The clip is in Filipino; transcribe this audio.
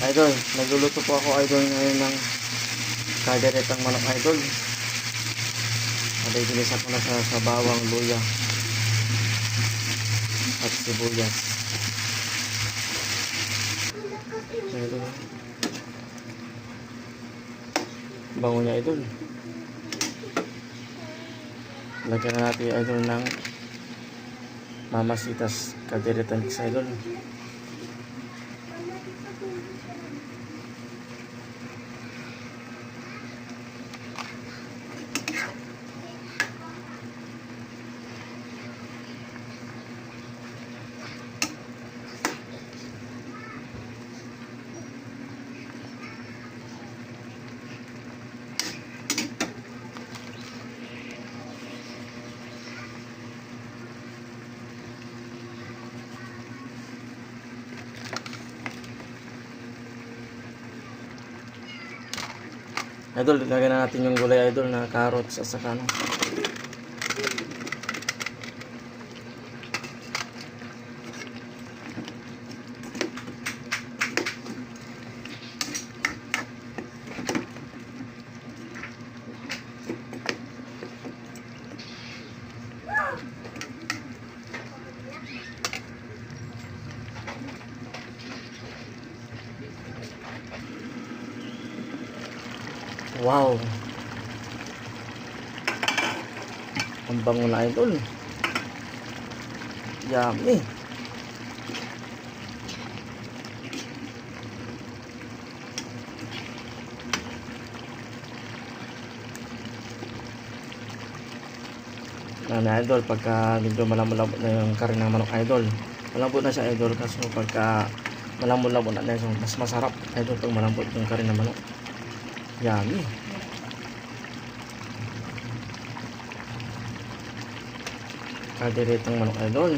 Idol, nagluluto po ako idol ngayon ng kadiretang manok idol. Ginisa ko na sa bawang, luya at sibuyas. Idol, bango niya idol. Lagyan na natin idol ng Mamasitas kadiretang mix idol. Idol, lagyan na natin yung gulay idol na carrots at saka ano. Wow, ang bango na idol. Yummy. Na idol, pagka medyo malambot na yung kari ng manok idol, malambot na siya idol, kaso pagka malambot na siya, mas masarap idol pag malambot yung kari ng manok. Yummy. Kadiretang manok idol.